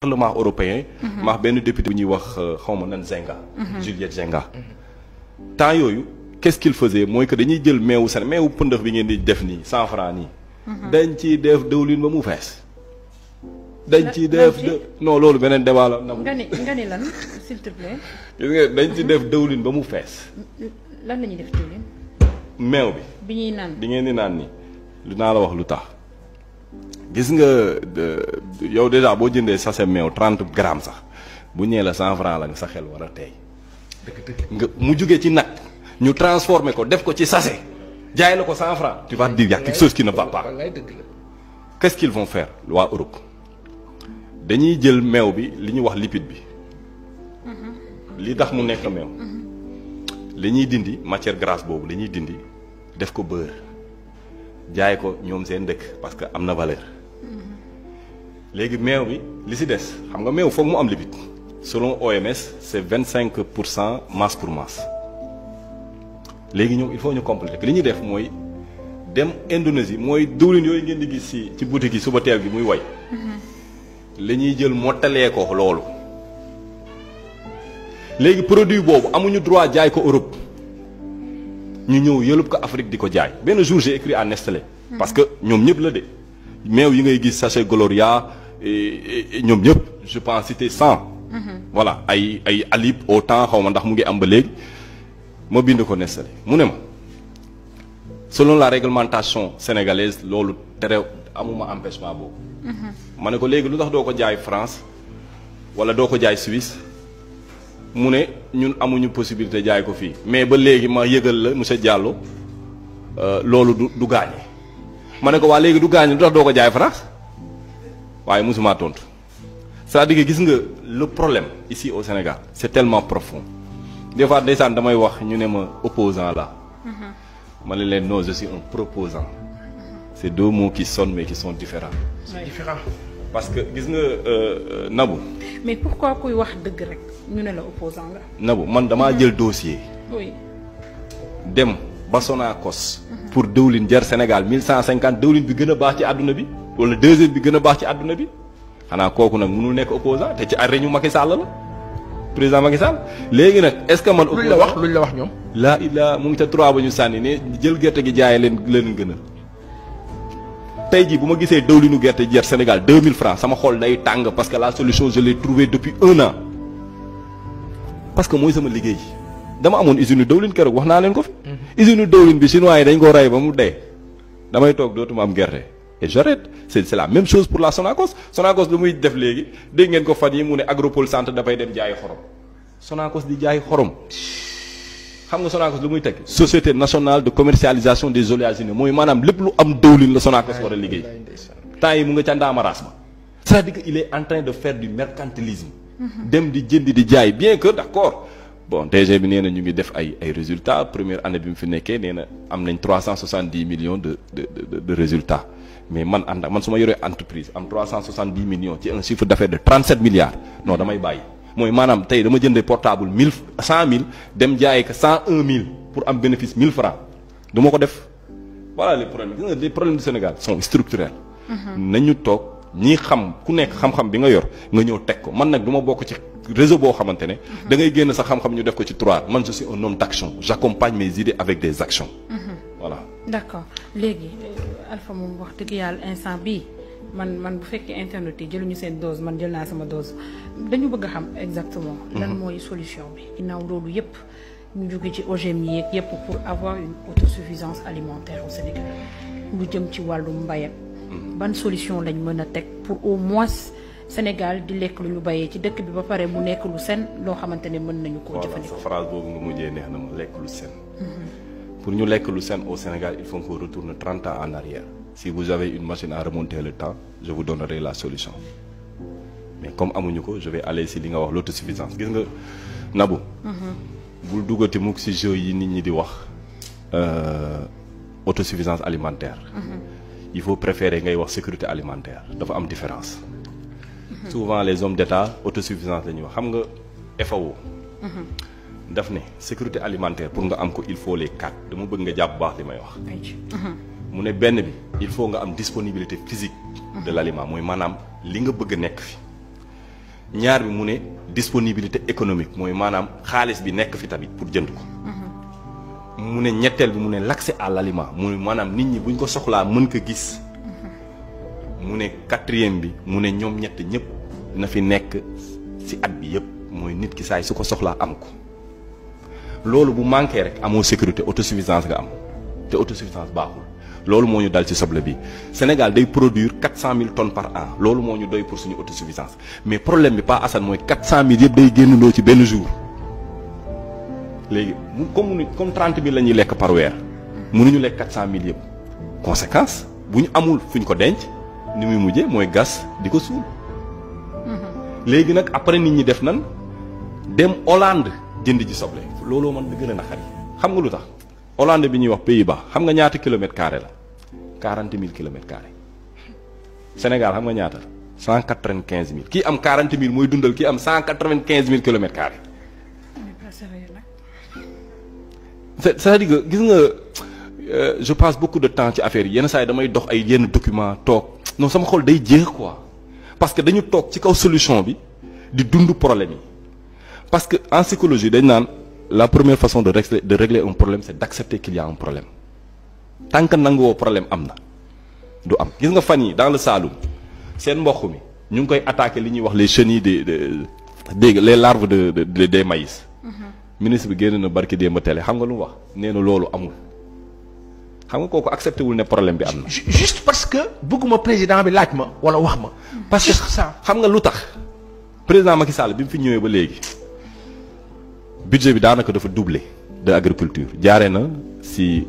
Parlement européen. maax benn député bu ñuy wax xawma nan Zenga. Juliette Zenga. temps yooyu qu'est-ce qu'il faisait mooy que dañuy jël meewu seen meewu pëndëx bi ngeen di def nii 100 francs nii. dañ ciy def dëwlin ba mu fees. dañ ciy def non loolu beneen débat la. nga ni lan s'il te plaît. gis nga dañ ci def dëwlin ba mu fees. lan la ñuy def dëwlin. meew bi. bi ñuy naan bi ngeen di naan nii lu naa la wax lu tax. gis nga yow déjà boo jëndee sachet meew 30 grammes sax bu ñëwee la 100 francs la nga sa xel war a tey. nga mu jugee ci nag ñu transformé ko def ko ci sachet jaay la ko 100 francs tu vas te dire y a quelque chose qui ne va pas. Qu'est-ce qu'ils vont faire waa Europe dañuy jël meew bi li ñuy wax lipide bi li tax mu nekk meew li ñuy dindi matière grasse boobu li ñuy dindi def ko beurre jaay ko ñoom seen dëkk parce que am na valeur léegi meew bi li ci des xam nga meew foog mu am lipide selon OMS c'est 25% masse pour masse léegi ñoom il faut ñu compléter li ñuy def mooy dem Indonésie mooy diwlin yooyu ngeen di gis ci boutique yi suba teel gi muy way la ñuy jël mottalee ko loolu léegi produit boobu amuñu droit jaay ko Europe ñu ñëw yëlëb ko Afrique di ko jaay benn jour j'ai écrit à Nestlé parce que ñoom ñëpp la de meew yi ngay gis sachet Gloria ñoom ñëpp je pense citer 100 voilà ay Alip au temps xaw ma ndax mu ngi am ba léegi ma bind ko Nestlé mu ne ma selon la réglementation sénégalaise loolu tere amuma empêchement boobu ma ne ko léegi lu tax doo ko jaay France wala doo ko jaay Suisse mu ne ñun amuñu possibilité jaay ko fii mais ba léegi ma yëgal la monsieur Diallo loolu du gaañe ma ne ko waa léegi du gaañe lu tax doo ko jaay France waaye mosuma tontu c'est-à-dire que gis nga le problème ici au Sénégal c'est tellement profond des fois ndeysaan damay wax ñu ne ma opposant là ma ne leen non je suis un proposant c'est deux mots qui sonnent mais qui sont différents. c'est différent. parce que gis nga Nabou. mais pourquoi kuy wax dëgg rek ñu ne la opposant nga. Nabou man damaa jël dossier. oui. dem ba Sonacos. pour dëwlin jar Sénégal 1150 dëwlin bi gën a baax ci àdduna bi wala deuxième bi gën a baax ci àdduna bi xanaa kooku nag mënul nekk opposant te ci arrêt ñu Macky Sall la président Macky Sall léegi nag est-ce que man. luñ la wax ñoom. laa ilaa mu ngi ca 3 ba ñu sànni ne jël gerte gi jaayee leen gënal tey jii bu ma gisee dëwlinu gerte ji jar Sénégal 2000 francs sama xol day tàng parce que la solution je l'ai trouvée depuis 1 an parce que mooy sama liggéey dama amoon usine dëwlin keroog wax naa leen ko fi. usine dëwlin bi chinois yi dañ ko rey ba mu dee damay toog dootuma am gerte et j'arrête c'est la même chose pour la Sonacos Sonacos lu muy def léegi dégg ngeen ko fan yi mu ne Agropole centre dafay dem jaayi xorom Sonacos di jaay xorom. xam nga Sonacos lu muy teg société nationale de commercialisation des oléagineux mooy maanaam lépp lu am dëwlin la Sonacos war a liggéey temps yi mu nga ca ndaamaraas ma c'est-à-dire que il est en train de faire du mercantilisme dem di jëndi di jaay bien que d'accord bon DG bi nee na ñu ngi def ay résultats première année bi mu fi nekkee nee na am nañ 370 millions de résultats mais man su ma yoree entreprise am 370 millions ci un chiffre d'affaires de 37 milliards non damay bàyyi mooy maanaam tey dama jëndee portable 100 000 dem jaayee ko 101 000 pour am bénéfice 1000 francs du ma ko def voilà les problèmes du Sénégal sont structurels. nañu toog ñi xam ku nekk xam-xam bi nga yor nga ñëw teg ko man nag du ma bokk ci réseau boo xamante ne. da ngay génn sa xam-xam ñu def ko ci 3 man je suis un homme d'action j'accompagne mes idées avec des actions. voilà. d'accord léegi Alpha moom wax dëgg yàlla instant bii. man bu fekkee internet yi jëluñu seen dose man jël naa sama dose dañu bëgg a xam exactement. lan mooy solution bi ginnaaw loolu yépp ñu jóge ci OGM yi yépp pour avoir une autosuffisance alimentaire au Sénégal lu jëm ci wàllum mbay ak ban solution lañ mën a teg pour au moins Sénégal di lekk lu ñu bayee ci dëkk bi ba pare mu nekk lu sen loo xamante ne mën nañu koo jëfandikoo. sa phrase boobu nga mujjee neex na ma lekk lu sen. pour ñu lekk lu sen au Sénégal il faut qu'on retourne 30 ans en arrière. Si vous avez une machine à remonter le temps je vous donnerai la solution mais comme amuñu ko je vais aller si li nga wax l'autosuffisance gis nga Nabou. bul duggati mukk si jeu yi nit ñi di wax autosuffisance alimentaire. il faut préférer ngay wax sécurité alimentaire dafa am différence. souvent les hommes d'État autosuffisance la ñuy wax xam nga FAO. daf ne sécurité alimentaire pour nga am ko il faut les 4 dama bëgg nga jàpp baax li may wax. mu ne benn bi il faut nga am disponibilité physique de l'aliment mooy maanaam li nga bëgg a nekk fi ñaar bi mu ne disponibilité économique mooy maanaam xaalis bi nekk fi tamit pour jënd ko. mu ne ñetteel bi mu ne l'accès à l'aliment mu maanaam nit ñi buñ ko soxlaa mën ko gis. mu ne quatrième bi mu ne ñoom ñett ñëpp na fi nekk ci at bi yëpp mooy nit ki saay su ko soxlaa am ko. loolu bu manqué rek amoo sécurité autosuffisance nga am te autosuffisance baaxul loolu moo ñu dal ci soble bi Sénégal day produire 400 000 tonnes par an loolu moo ñu doy pour suñu autosuffisance mais problème bi pas Assane mooy 400 000 yëpp day génnandoo ci benn jour. léegi comme 30 000 la ñuy lekk par weer mënuñu lekk 400 000 yëpp conséquence bu ñu amul fuñ ko denc ni muy mujjee mooy gas di ko suul. léegi nag après nit ñi def nan dem Hollande jënd ji soble looloo man da gën a naqari xam nga lu tax Hollande bi ñuy wax Pays-Bas xam nga ñaata kilomètre carré la 40 000 kilomètres carrés Sénégal xam nga ñaata 195 000 kii am 40 000 mooy dundal kii am 195 000 kilomètres carrés. c'est-à-dire que gis nga je passe beaucoup de temps ci affaire yi yenn saa yi damay dox ay yenn document toog non sama xol day jeex quoi parce que dañu toog ci kaw solution bi di dund problème yi parce que en psychologie dañ naan la première façon de régler un problème c'est d'accepter qu'il y a un problème tant que nanguwoo problème am na du am. gis nga fan yi dans le Saloum seen mboq mi ñu ngi koy attaquer li ñuy wax les chenilles des les larves des maïs. ministre bi génn na barki démb télé xam nga lu mu wax nee na loolu amul xam nga kooku accepté wul ne problème bi am na. juste parce que bëgguma président bi laaj ma wala wax ma. parce que xam nga lu tax président Macky Sall bi mu fi ñëwee ba léegi budget bi daanaka dafa doublé de agriculture jaaree na si